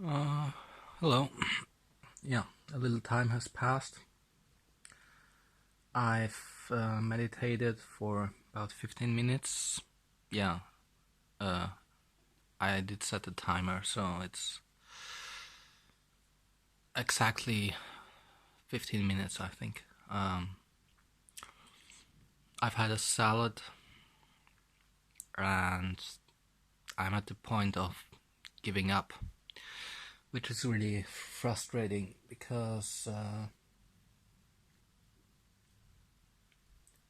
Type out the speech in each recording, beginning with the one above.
Uh, Hello. Yeah, a little time has passed. I've meditated for about 15 minutes. Yeah, uh, I did set a timer, so it's exactly 15 minutes, I think. I've had a salad, and I'm at the point of giving up, which is really frustrating because,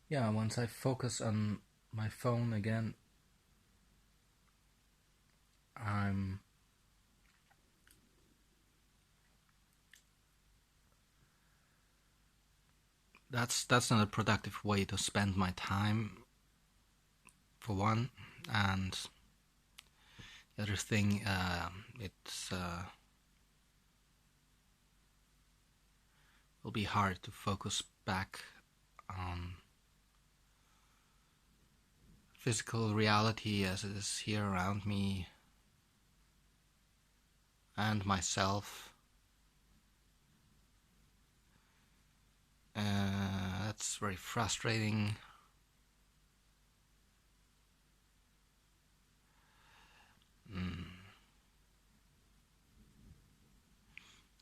yeah, once I focus on my phone again, I'm that's not a productive way to spend my time, for one, and the other thing, it's will be hard to focus back on physical reality as it is here around me and myself. That's very frustrating.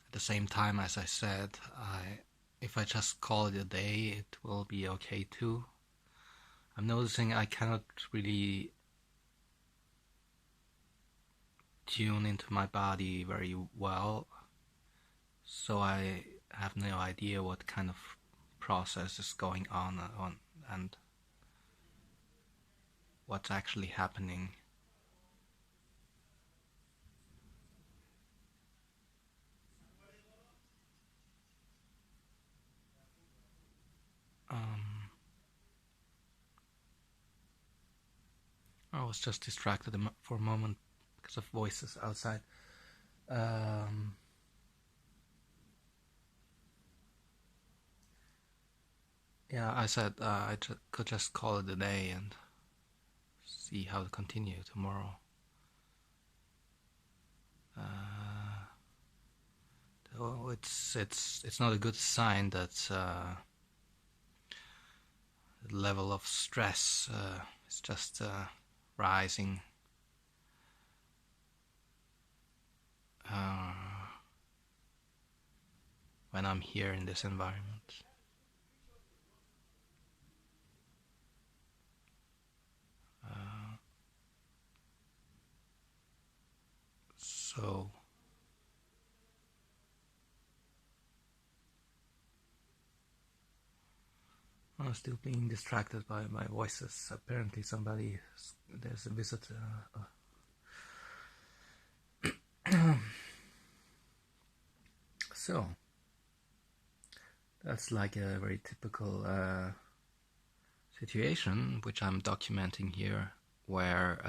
At the same time, as I said, if I just call it a day, it will be okay too. I'm noticing I cannot really tune into my body very well, so I have no idea what kind of process is going on and what's actually happening. Um, I was just distracted for a moment because of voices outside. Um, yeah, I said could just call it a day and see how to continue tomorrow. Oh, it's not a good sign that the level of stress is just rising. Uh, when I'm here in this environment. So I'm still being distracted by my voices. Apparently, there's a visitor. So that's like a very typical situation, which I'm documenting here, where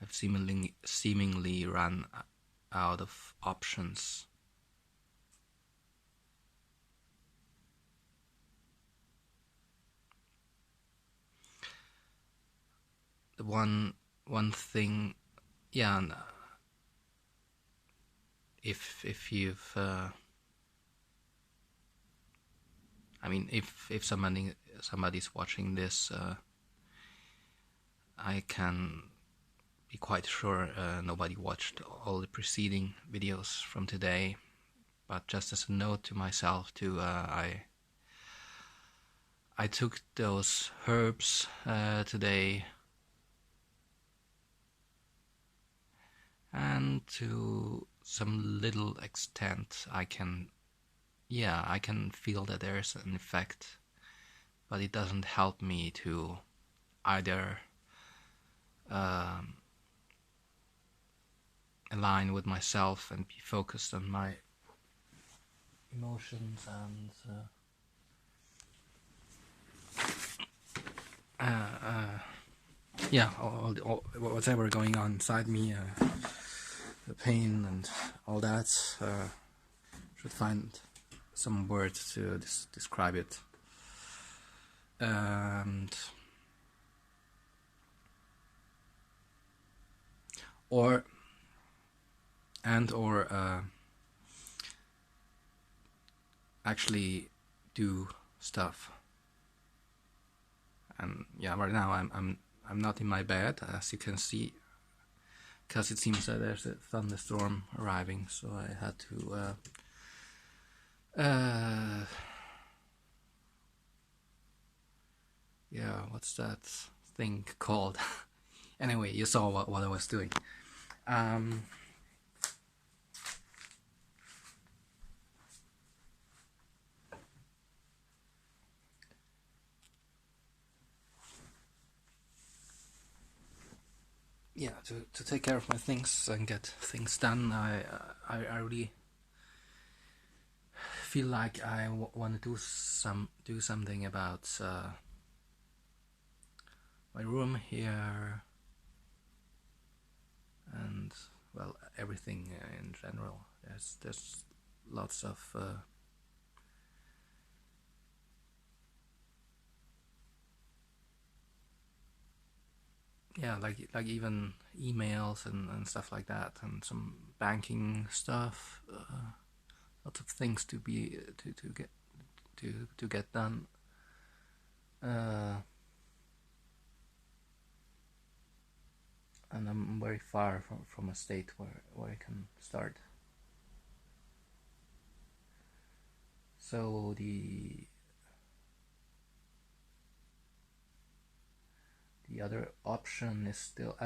I've seemingly run out of options. The one thing, yeah, if you've I mean, if somebody's watching this, I can be quite sure nobody watched all the preceding videos from today. But just as a note to myself, too, I took those herbs today, and to some little extent, I can feel that there's an effect, but it doesn't help me to either align with myself and be focused on my emotions and yeah, whatever going on inside me, the pain and all that. Should find some words to describe it. And or and or actually do stuff. And yeah, right now I'm not in my bed, as you can see, because it seems that there's a thunderstorm arriving, so I had to yeah, what's that thing called? Anyway, you saw what I was doing. Yeah, to take care of my things and get things done, I really feel like I want to do something about my room here, and well, everything in general. There's lots of yeah, like even emails and stuff like that, and some banking stuff. Lots of things to get done. And I'm very far from a state where I can start. So the other option is still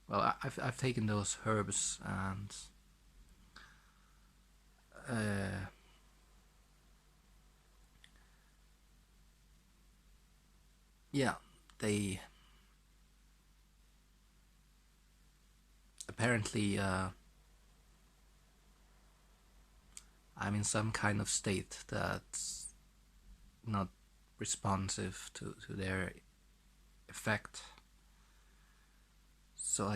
well, I've taken those herbs, and yeah, they apparently I'm in some kind of state that's not responsive to their effect. So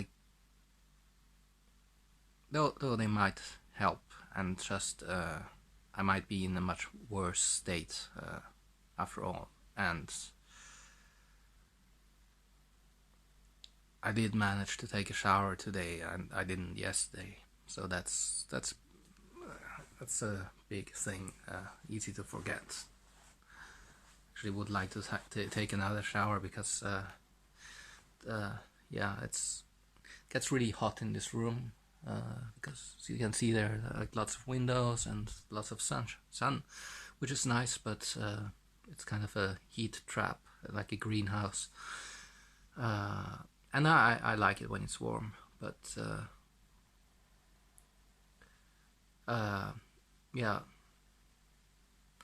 though they might help, and just I might be in a much worse state after all. And I did manage to take a shower today, and I didn't yesterday. So that's a big thing, easy to forget. Actually, would like to take another shower, because yeah, it gets really hot in this room, because you can see there are lots of windows and lots of sun, which is nice, but it's kind of a heat trap, like a greenhouse. And I like it when it's warm, but yeah,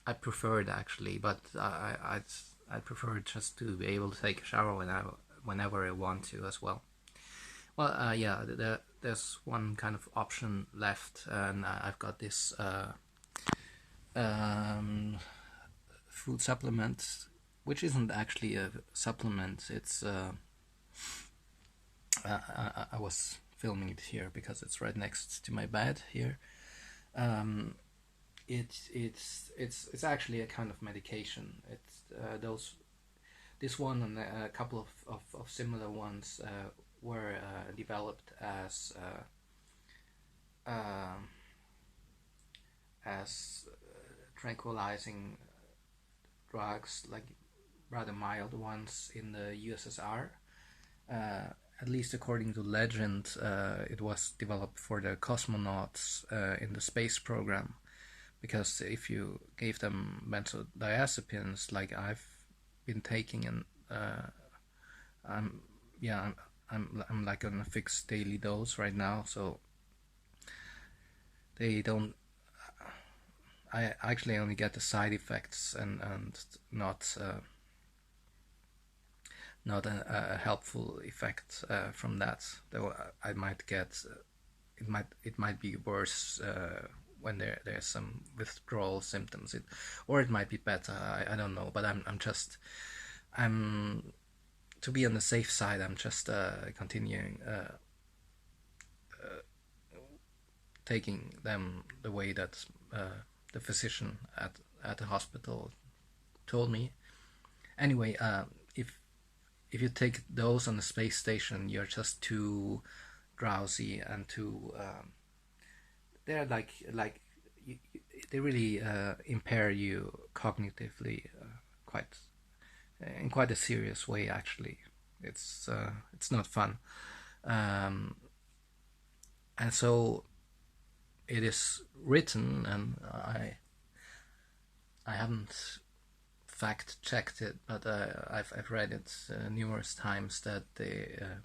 I prefer it actually, but I prefer just to be able to take a shower whenever I want to as well. Well, yeah, there's one kind of option left, and I've got this food supplement, which isn't actually a supplement. It's I was filming it here because it's right next to my bed here. It's actually a kind of medication. It's this one and a couple of similar ones were developed as tranquilizing drugs, like rather mild ones in the USSR. At least according to legend, it was developed for the cosmonauts in the space program, because if you gave them benzodiazepines like I've been taking, and I'm like on a fixed daily dose right now, so they don't. I actually only get the side effects, and not a helpful effect from that. Though I might get it might be worse when there's some withdrawal symptoms, or it might be better. I don't know, but I'm to be on the safe side. I'm just continuing taking them the way that the physician at the hospital told me. Anyway, if you take those on the space station, you're just too drowsy and too. They're they really impair you cognitively, quite in quite a serious way. Actually, it's not fun, um, and so it is written, and I haven't fact checked it, but I've read it numerous times that there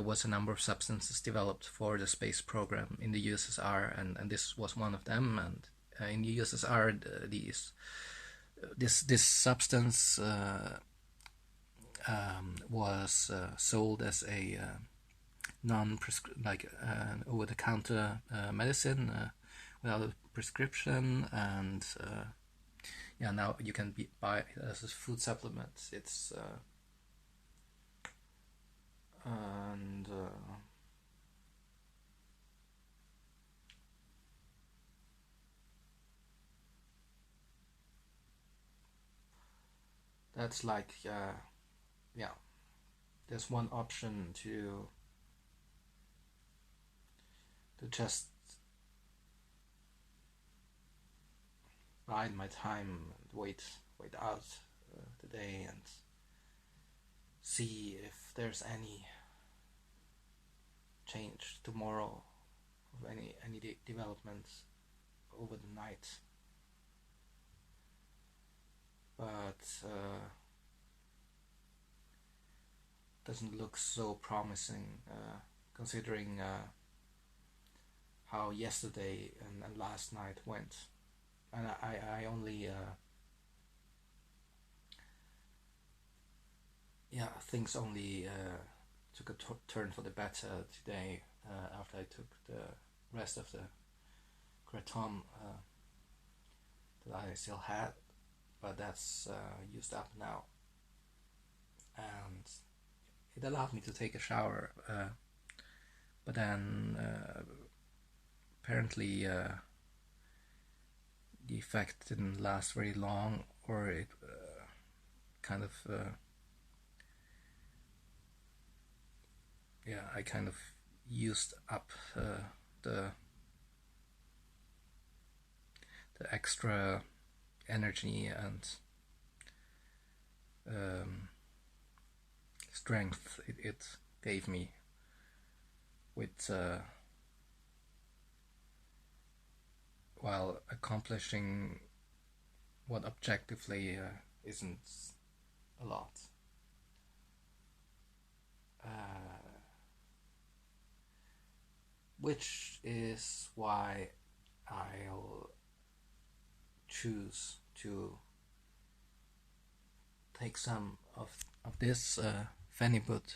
was a number of substances developed for the space program in the USSR, and this was one of them. And in the USSR, this substance was sold as a over-the-counter medicine without a prescription, and yeah, now you can buy it as a food supplement. It's and that's yeah, there's one option to just bide my time and wait out the day and see if there's any change tomorrow of any developments over the night. But doesn't look so promising, considering how yesterday and last night went. And I only things only took a turn for the better today, after I took the rest of the kratom that I still had, but that's used up now, and it allowed me to take a shower, but then apparently the effect didn't last very long, or it kind of I kind of used up the extra energy and strength it gave me with while accomplishing what objectively isn't a lot. Which is why I'll choose to take some of this Phenibut.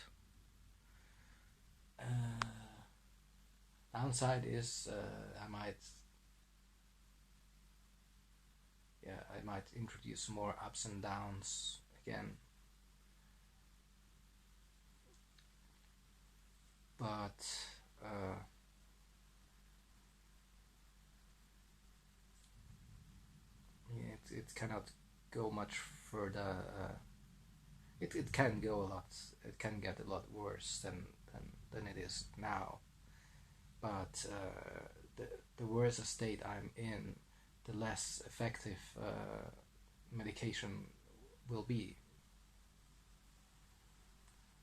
Downside is I might introduce more ups and downs again, but it cannot go much further. It can go a lot. It can get a lot worse than it is now. But the worse a state I'm in, the less effective medication will be.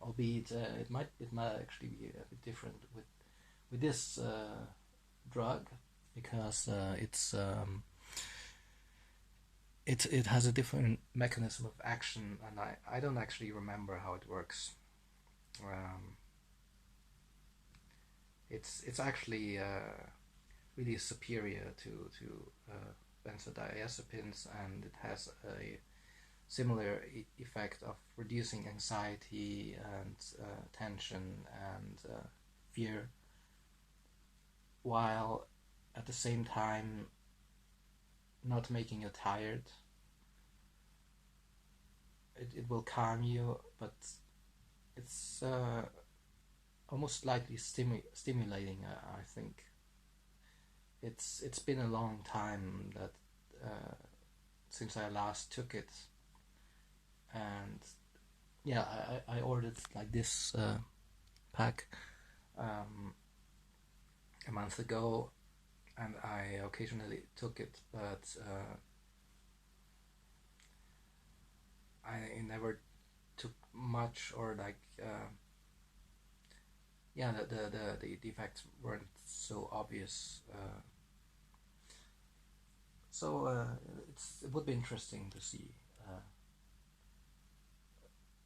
Albeit it might actually be a bit different with this drug, because it has a different mechanism of action, and I don't actually remember how it works. It's actually really superior to benzodiazepines, and it has a similar effect of reducing anxiety and tension and fear, while at the same time not making you tired. It will calm you, but it's almost slightly stimulating. I think it's been a long time that since I last took it, and yeah, I ordered like this pack um, a month ago, and I occasionally took it, but I never took much, or like yeah, the effects weren't so obvious. So it would be interesting to see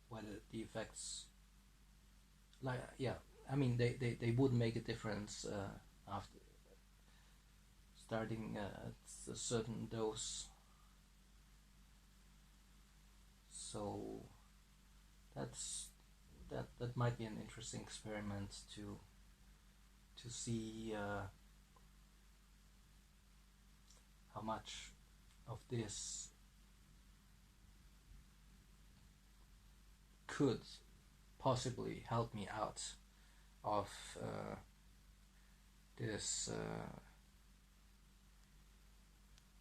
whether the effects, like, yeah, I mean, they would make a difference after starting at a certain dose. So that's that might be an interesting experiment to see how much of this could possibly help me out of this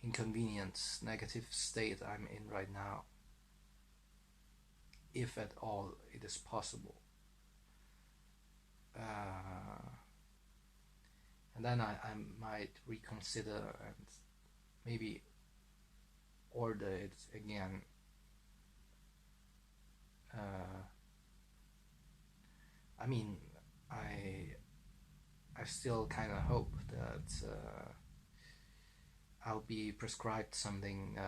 inconvenient negative state I'm in right now, if at all it is possible. And then I might reconsider and maybe order it again. I mean, I still kind of hope that I'll be prescribed something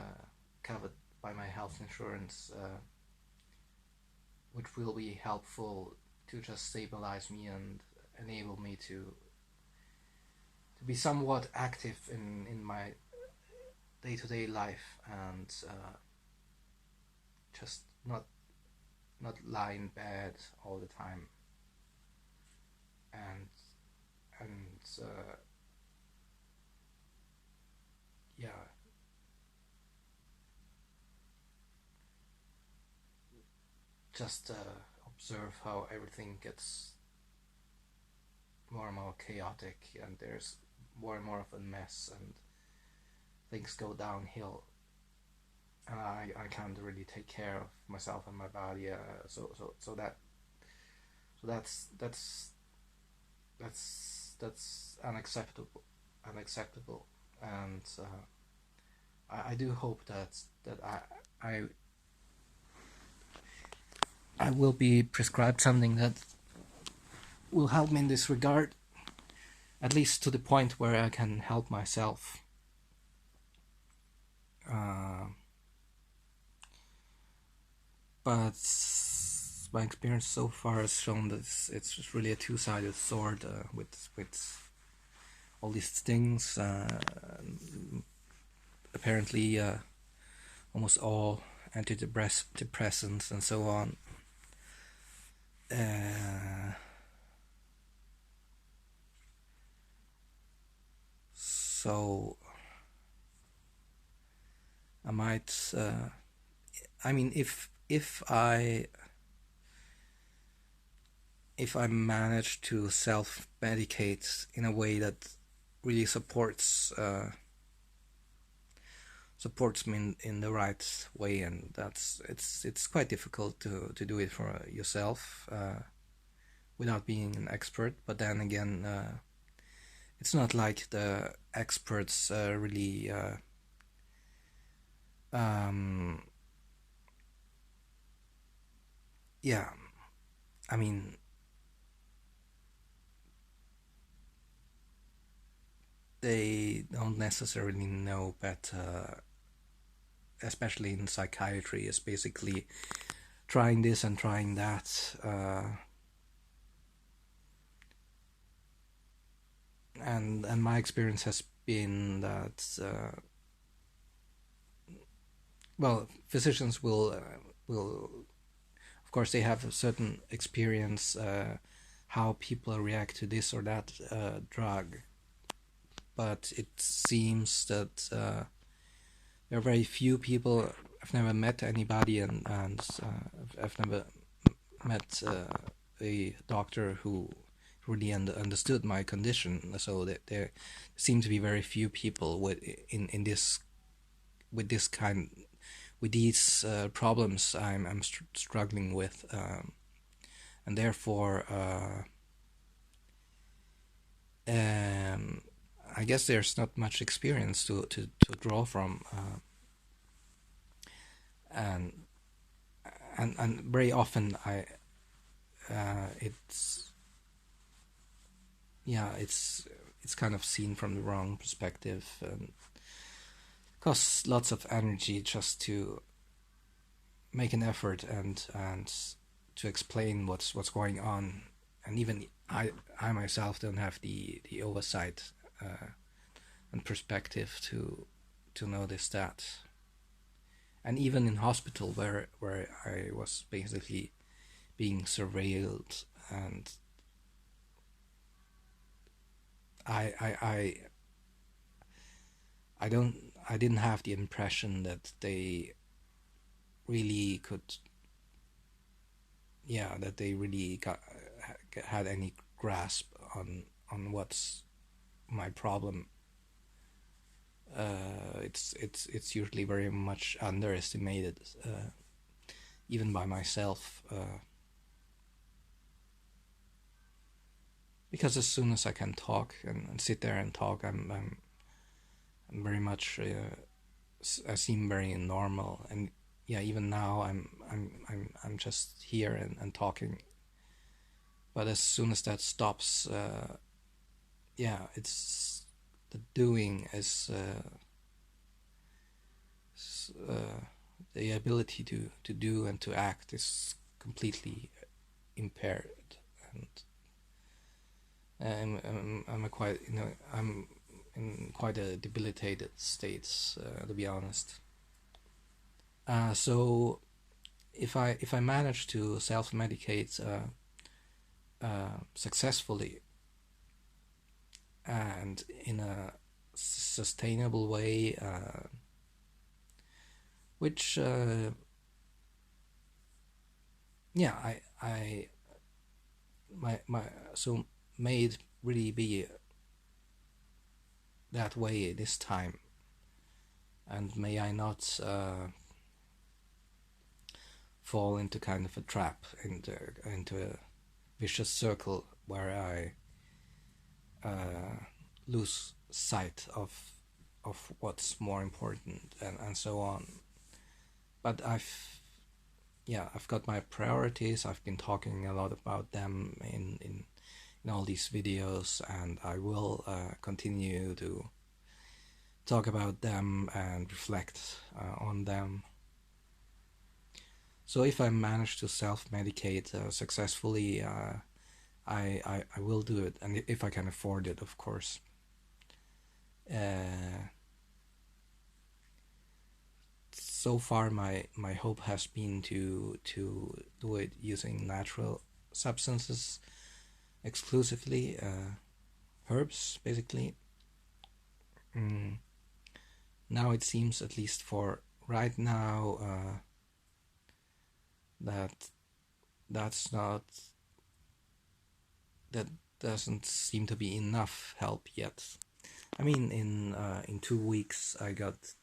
covered by my health insurance, which will be helpful to just stabilize me and enable me to be somewhat active in my day-to-day life, and just not lie in bed all the time, and yeah, just observe how everything gets more and more chaotic, and there's more and more of a mess, and things go downhill, and I can't really take care of myself and my body. So that's unacceptable, and I do hope that I will be prescribed something that will help me in this regard, at least to the point where I can help myself. But my experience so far has shown that it's just really a two-sided sword with all these things. Apparently, almost all antidepressants and so on. So I might. I mean, if I manage to self-medicate in a way that really supports me in the right way, and it's quite difficult to do it for yourself without being an expert. But then again, it's not like the experts really yeah, I mean, they don't necessarily know better, especially in psychiatry. It's basically trying this and trying that, and my experience has been that well, physicians will of course they have a certain experience how people react to this or that drug, but it seems that there are very few people. I've never met anybody, and I've never met a doctor who really understood my condition. So that there seem to be very few people with these problems I'm struggling with, and therefore I guess there's not much experience to draw from, and and very often it's it's kind of seen from the wrong perspective, and costs lots of energy just to make an effort and to explain what's going on, and even I myself don't have the oversight and perspective to notice that. And even in hospital, where I was basically being surveilled, and I didn't have the impression that they really could, that they really had any grasp on what's my problem. It's usually very much underestimated, even by myself, because as soon as I can talk and sit there and talk, I'm very much, I seem very normal, and even now I'm just here and talking. But as soon as that stops, it's the doing is the ability to do and to act is completely impaired, and I'm in quite a debilitated state, to be honest. So if I manage to self-medicate successfully and in a sustainable way, which so may it really be that way this time, and may I not fall into kind of a trap, into a vicious circle where I lose sight of what's more important, and so on. But I've got my priorities. I've been talking a lot about them in all these videos, and I will continue to talk about them and reflect on them. So if I manage to self-medicate successfully, I will do it, and if I can afford it, of course. So far, my hope has been to do it using natural substances exclusively, herbs, basically. Now it seems, at least for right now, that doesn't seem to be enough help yet. I mean, in 2 weeks I got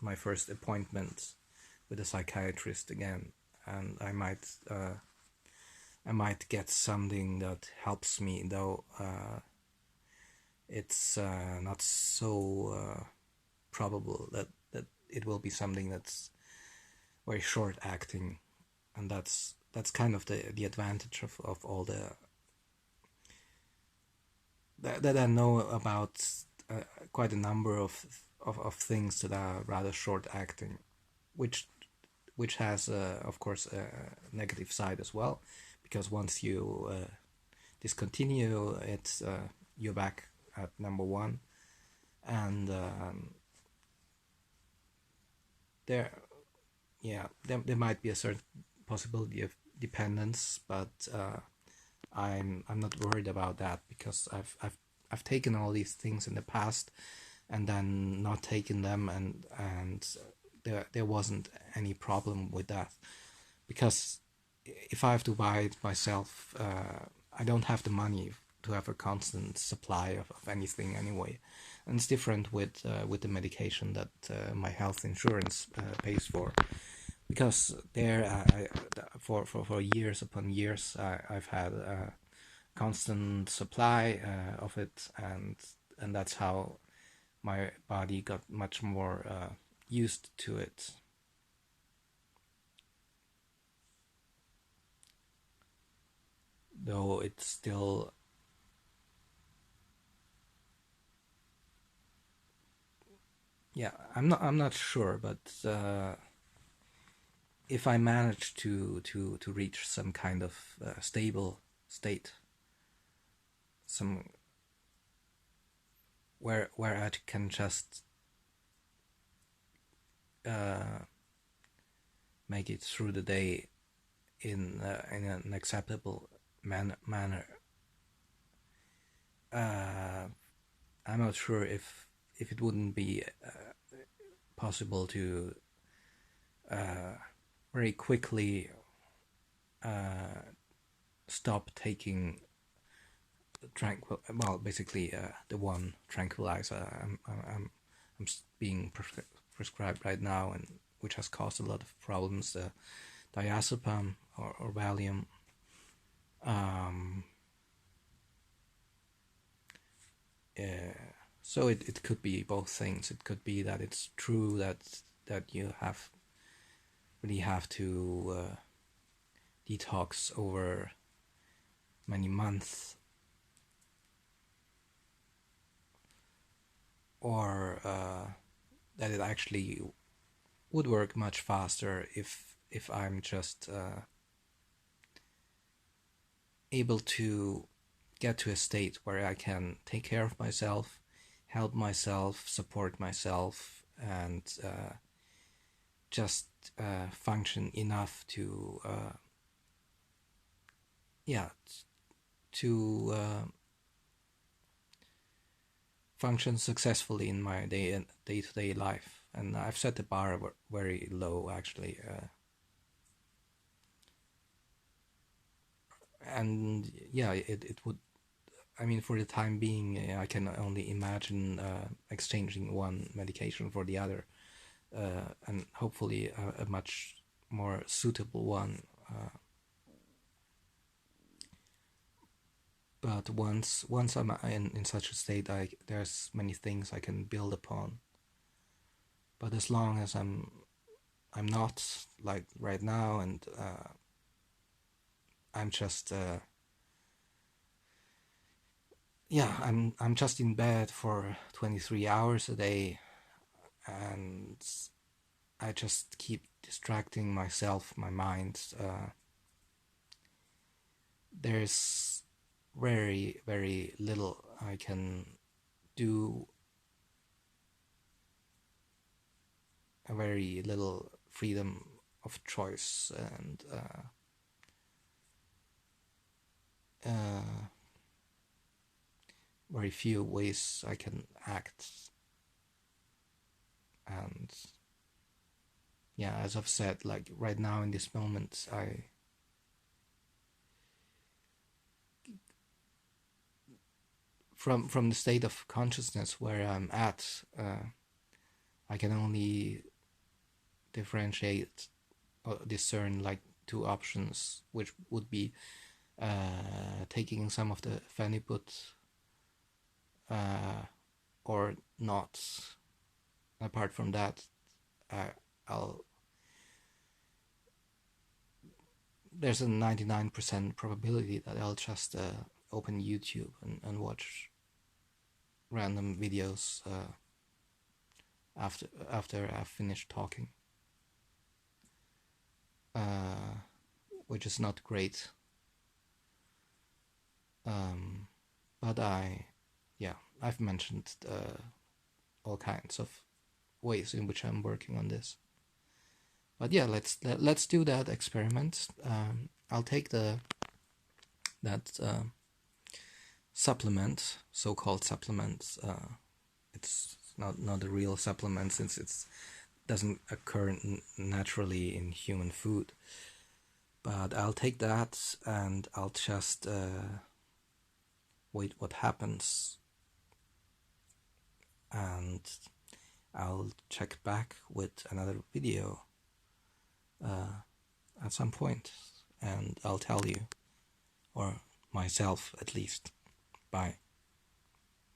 my first appointment with a psychiatrist again, and I might get something that helps me, though it's not so probable that it will be something that's very short acting, and that's kind of the advantage of all the that I know about, quite a number of things that are rather short acting, which has of course a negative side as well, because once you discontinue it, you're back at number one, and there might be a certain possibility of dependence, but I'm not worried about that, because I've taken all these things in the past and then not taken them, and there wasn't any problem with that, because if I have to buy it myself, I don't have the money to have a constant supply of anything anyway. And it's different with the medication that my health insurance pays for, because there for years upon years I've had a constant supply of it, and and that's how my body got much more used to it. Though it's still, yeah, I'm not sure, but if I manage to reach some kind of stable state, some where I can just make it through the day in an acceptable manner. I'm not sure if it wouldn't be possible to very quickly stop taking basically the one tranquilizer I'm being prescribed right now, and which has caused a lot of problems, the diazepam or Valium. So it could be both things. It could be that it's true that you really have to detox over many months, or that it actually would work much faster if I'm just able to get to a state where I can take care of myself, help myself, support myself, and just function enough to function successfully in my day-to-day life. And I've set the bar very low, actually. And yeah, it would, I mean, for the time being, I can only imagine exchanging one medication for the other, and hopefully a much more suitable one. But once I'm in such a state, there's many things I can build upon. But as long as I'm not, like right now, and I'm just I'm just in bed for 23 hours a day, and I just keep distracting myself, my mind. There's very, very little I can do, a very little freedom of choice, and very few ways I can act. And yeah, as I've said, like right now in this moment, from the state of consciousness where I'm at, I can only differentiate or discern like two options, which would be taking some of the phenibut or not. Apart from that, there's a 99% probability that I'll just open YouTube and watch random videos after I've finished talking, which is not great. But I've mentioned all kinds of ways in which I'm working on this. But yeah, let's do that experiment. I'll take that supplement, so-called supplement. It's not a real supplement, since it doesn't occur naturally in human food. But I'll take that, and I'll just wait what happens, and I'll check back with another video at some point, and I'll tell you, or myself at least. Bye.